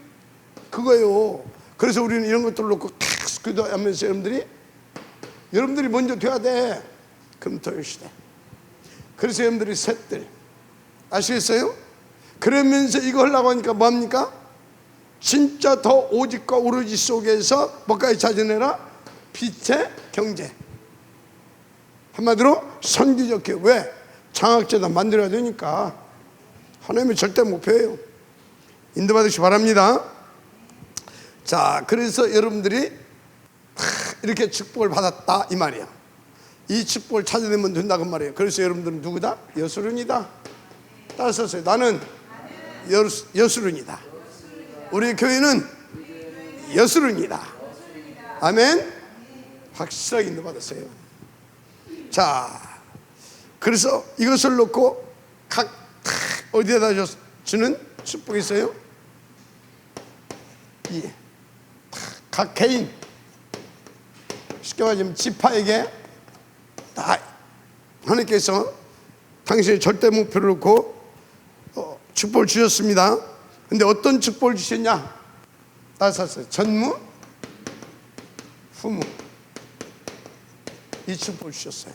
그거예요. 그래서 우리는 이런 것들을 놓고 계속 기도하면서 여러분들이 먼저 돼야 돼. 금토일 시대. 그래서 여러분들이 셋들, 아시겠어요? 그러면서 이거 하려고 하니까 뭐합니까? 진짜 더 오직과 오로지 속에서 뭐까지 찾아내라? 빛의 경제. 한마디로 선지적 교회. 왜? 장학재단 만들어야 되니까. 하나님의 절대 목표예요. 인도받으시기 바랍니다. 자, 그래서 여러분들이 이렇게 축복을 받았다 이 말이야. 이 축복을 찾아내면 된다고 말이에요. 그래서 여러분들은 누구다? 여수lun이다. 따라서요. 나는 여수lun이다. 우리 교회는 여수lun이다. 아멘. 확실하게 인도받았어요. 자, 그래서 이것을 놓고 각 어디에다 주는 축복이 있어요? 예. 각 개인, 쉽게 말하면 지파에게 다 하나님께서 당신의 절대 목표를 놓고 축복을 주셨습니다. 근데 어떤 축복을 주셨냐? 따졌어요. 전무, 후무. 이 축복을 주셨어요.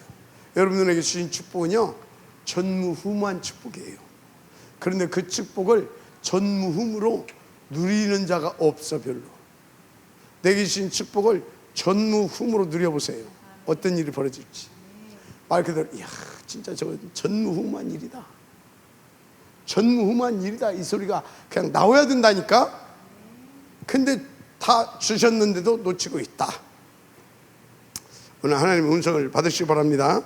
여러분들에게 주신 축복은요, 전무후무한 축복이에요. 그런데 그 축복을 전무후무로 누리는 자가 없어. 별로. 내게 주신 축복을 전무후무로 누려보세요. 어떤 일이 벌어질지. 말 그대로 이야, 진짜 저건 전무후무한 일이다, 전무후무한 일이다, 이 소리가 그냥 나와야 된다니까. 근데 다 주셨는데도 놓치고 있다. 오늘 하나님의 음성을 받으시기 바랍니다.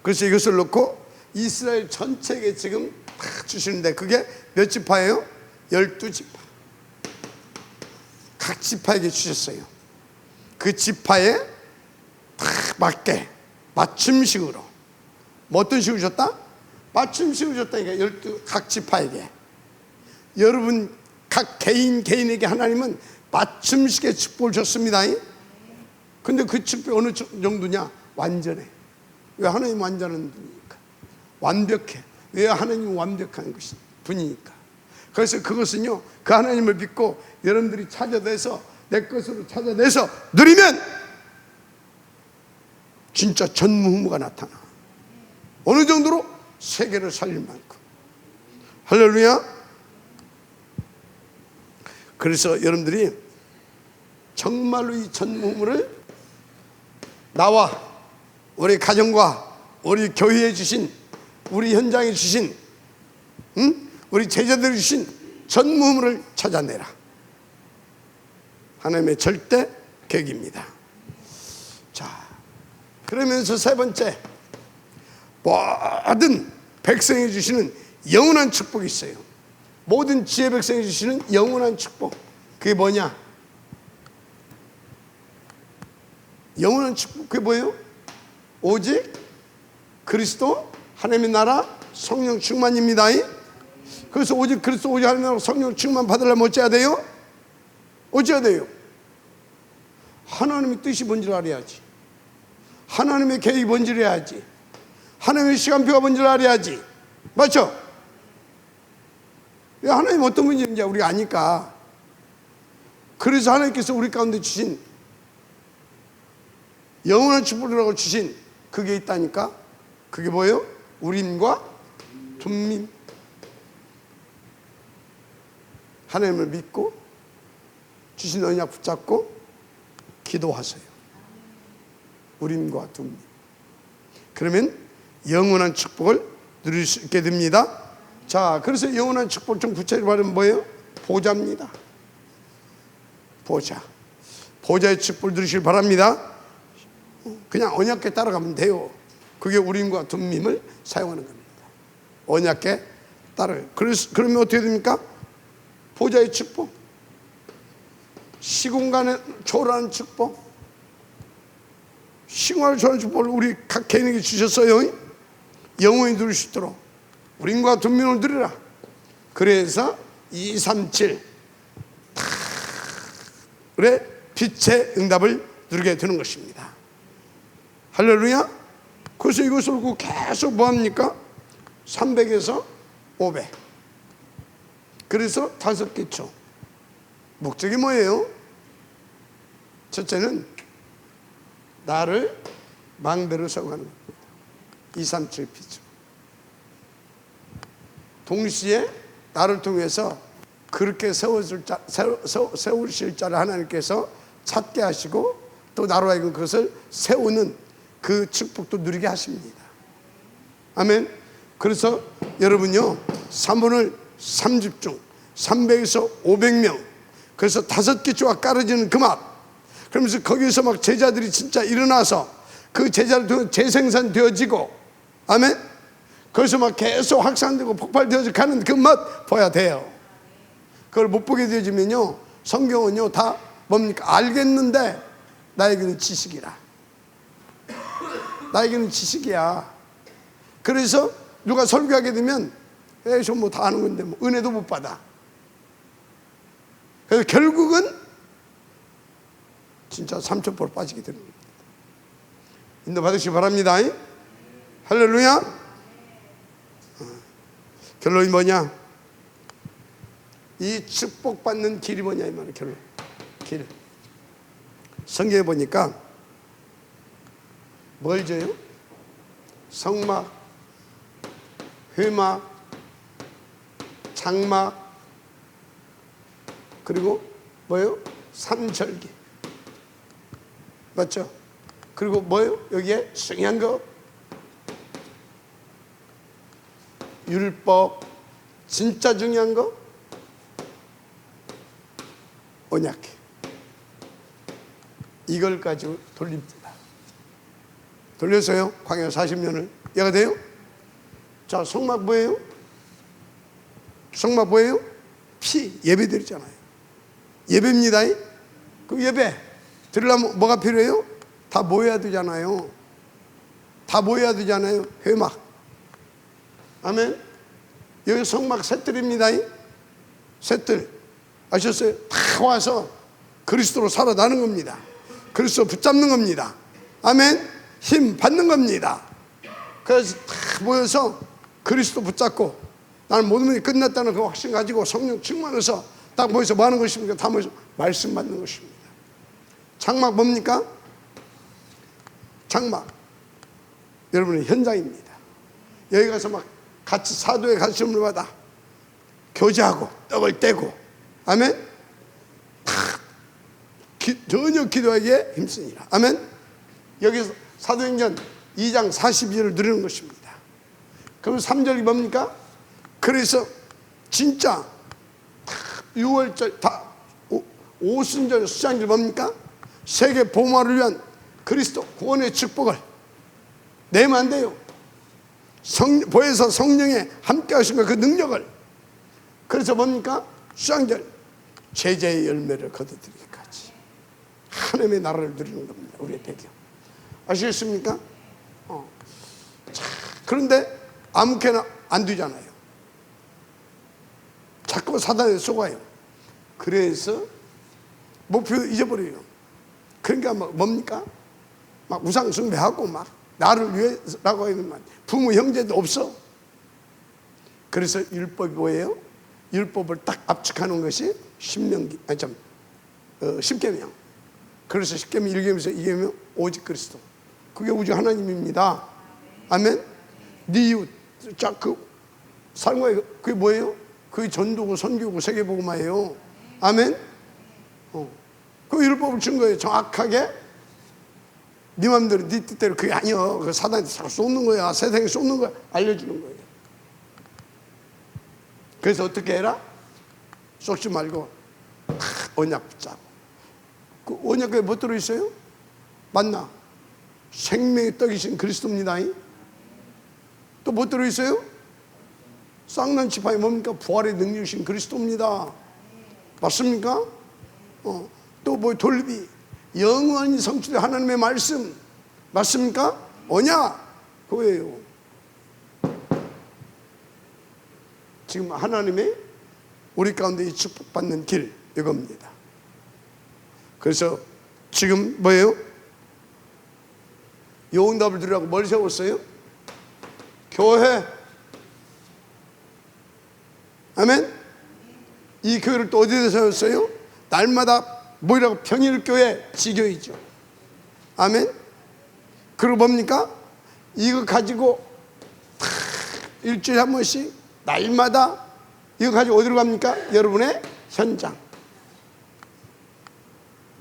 그래서 이것을 놓고 이스라엘 전체에게 지금 다 주시는데, 그게 몇 지파예요? 12지파. 각 지파에게 주셨어요. 그 지파에 딱 맞게 맞춤식으로. 뭐 어떤 식으로 줬다? 맞춤식으로 줬다니까. 각 지파에게. 여러분 각 개인에게 하나님은 맞춤식의 축복을 줬습니다. 근데 그 축복이 어느 정도냐? 완전해. 왜? 하나님 완전한 분이니까. 완벽해. 왜? 하나님은 완벽한 분이니까. 그래서 그것은요, 그 하나님을 믿고 여러분들이 찾아내서 내 것으로 찾아내서 누리면 진짜 전무후무가 나타나. 어느 정도로? 세계를 살릴 만큼. 할렐루야. 그래서 여러분들이 정말로 이 전무후무를 나와 우리 가정과 우리 교회에 주신, 우리 현장에 주신, 우리 제자들이 주신 전무후무를 찾아내라. 하나님의 절대 계획입니다. 자, 그러면서 세 번째, 모든 백성에 주시는 영원한 축복이 있어요. 모든 지혜 백성에 주시는 영원한 축복. 그게 뭐냐? 영원한 축복, 그게 뭐예요? 오직 그리스도, 하나님의 나라, 성령 충만입니다. 그래서 오직 그리스도, 오직 하나님의 나라, 성령 충만 받으려면 어찌해야 돼요? 어찌해야 돼요? 하나님의 뜻이 뭔지를 알아야지. 하나님의 계획이 뭔지를 알아야지. 하나님의 시간표가 뭔지를 알아야지. 맞죠? 하나님 어떤 분인지 우리가 아니까. 그래서 하나님께서 우리 가운데 주신 영원한 축복이라고 주신 그게 있다니까. 그게 뭐예요? 우림과 둠밈. 하나님을 믿고 주신 언약 붙잡고 기도하세요. 우림과 둠밈. 그러면 영원한 축복을 누릴 수 있게 됩니다. 자, 그래서 영원한 축복 좀 구체적으로 말하면 뭐예요? 보좌입니다. 보좌. 보좌의 축복을 누리시길 바랍니다. 그냥 언약궤 따라가면 돼요. 그게 우림과 둠밈을 사용하는 겁니다. 언약궤 따라요. 그러면 어떻게 됩니까? 보좌의 축복, 시공간에 초월하는 축복, 시공간을 초월하는 축복을 우리 각 개인에게 주셨어요. 영원히 누릴 수 있도록 우림과 둠밈을 누리라. 그래서 237 그래 빛의 응답을 누리게 되는 것입니다. 할렐루야. 그래서 이것을 보고 계속 뭐합니까? 300에서 500. 그래서 5기초. 목적이 뭐예요? 첫째는 나를 망대로 세워가는 겁니다. 237 빛으로. 동시에 나를 통해서 그렇게 세우실 자를 하나님께서 찾게 하시고 또 나로 하여금 그것을 세우는 그 축복도 누리게 하십니다. 아멘. 그래서 여러분요, 3분을 3집중 300에서 500명, 그래서 5기초가 깔아지는 그 맛. 그러면서 거기서 막 제자들이 진짜 일어나서 그 제자를 통해 재생산되어지고, 아멘. 거기서 막 계속 확산되고 폭발되어져 가는 그 맛 봐야 돼요. 그걸 못 보게 되어지면요, 성경은요 다 뭡니까? 알겠는데 나에게는 지식이라. 나에게는 지식이야. 그래서 누가 설교하게 되면 에이 저 뭐 다 아는 건데 뭐 은혜도 못 받아. 그래서 결국은 진짜 삼천포로 빠지게 되는 겁니다. 인도 받으시기 바랍니다. 할렐루야. 결론이 뭐냐? 이 축복받는 길이 뭐냐 이 말이에요. 결론. 길. 성경에 보니까 뭘 줘요? 성막, 회막, 장막, 그리고 뭐예요? 삼절기. 맞죠? 그리고 뭐예요? 여기에 중요한 거 율법, 진짜 중요한 거 언약. 이걸 가지고 돌립니다. 돌렸어요. 광야 40년을. 이해가 돼요? 자, 성막 뭐예요? 성막 뭐예요? 피, 예배 드리잖아요. 예배입니다. 그 예배 드리려면 뭐가 필요해요? 다 모여야 되잖아요. 다 모여야 되잖아요. 회막. 아멘. 여기 성막 셋들입니다. 셋들 아셨어요? 다 와서 그리스도로 살아나는 겁니다. 그리스도 붙잡는 겁니다. 아멘. 힘 받는 겁니다. 그래서 다 모여서 그리스도 붙잡고 나는 모든 일이 끝났다는 그 확신 가지고 성령 충만해서 딱 모여서 뭐 하는 것입니까? 다 모여서 말씀 받는 것입니다. 장막 뭡니까? 장막 여러분의 현장입니다. 여기 가서 막 같이 사도의 가르침을 받아 교제하고 떡을 떼고 아멘. 전혀 기도하기에 힘쓰니라. 아멘. 여기서 사도행전 2장 42절을 누리는 것입니다. 그럼 3절이 뭡니까? 그래서 진짜 6월절 다 오순절 수장절 뭡니까? 세계 복음화를 위한 그리스도 구원의 축복을 내면 안 돼요. 보혜사 성령의 함께 하신 그 능력을. 그래서 뭡니까? 수장절 제자의 열매를 거둬들이기까지 하나님의 나라를 누리는 겁니다. 우리의 배경 아시겠습니까? 자, 그런데 아무렇게나 안 되잖아요. 자꾸 사단에 속아요. 그래서 목표 잊어버려요. 그러니까 막 뭡니까? 막 우상 숭배하고 막 나를 위해서라고 하는 말. 부모 형제도 없어. 그래서 율법이 뭐예요? 율법을 딱 압축하는 것이 십계명. 그래서 십계명 1계명에서 2계명 오직 그리스도. 그게 오직 하나님입니다. 아멘. 네 이웃. 자, 그 삶과 그게 뭐예요? 그게 전도고 선교고 세계복음화예요. 아멘. 그 율법을 준 거예요. 정확하게 네 맘대로 네 뜻대로. 그게 아니요. 그 사단이 자꾸 쏟는 거야. 세상에 쏟는 거야. 알려주는 거예요. 그래서 어떻게 해라? 쏟지 말고 언약 붙잡고. 그 언약에 뭐 들어있어요? 맞나? 생명의 떡이신 그리스도입니다. 또 뭐 들어있어요? 쌍난 지파에 뭡니까? 부활의 능력이신 그리스도입니다. 맞습니까? 또 뭐 돌비 영원히 성취된 하나님의 말씀 맞습니까? 언약 그거예요. 지금 하나님의 우리 가운데 이 축복받는 길 이겁니다. 그래서 지금 뭐예요? 요응답을 드리라고 뭘 세웠어요? 교회. 아멘. 이 교회를 또 어디에 세웠어요? 날마다 뭐라고? 평일교회 지교이죠. 아멘. 그리고 뭡니까? 이거 가지고 일주일에 한 번씩 날마다 이거 가지고 어디로 갑니까? 여러분의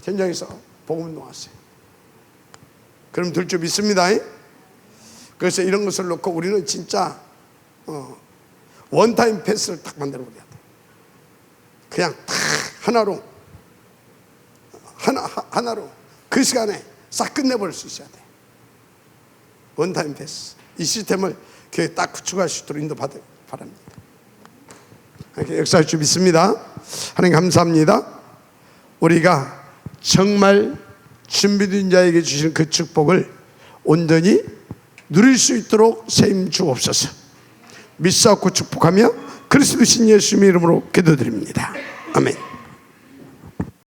현장에서 복음운동 하세요. 그럼 될 줄 믿습니다. 그래서 이런 것을 놓고 우리는 진짜 원타임 패스를 딱 만들어 버려야 돼. 그냥 딱 하나로 그 시간에 싹 끝내버릴 수 있어야 돼. 원타임 패스. 이 시스템을 교회에 딱 구축할 수 있도록 인도받기 바랍니다. 이렇게 역사할 줄 믿습니다. 하나님 감사합니다. 우리가 정말 준비된 자에게 주신 그 축복을 온전히 누릴 수 있도록 세임 주옵소서. 믿사옵고 축복하며 그리스도 신 예수님의 이름으로 기도드립니다. 아멘.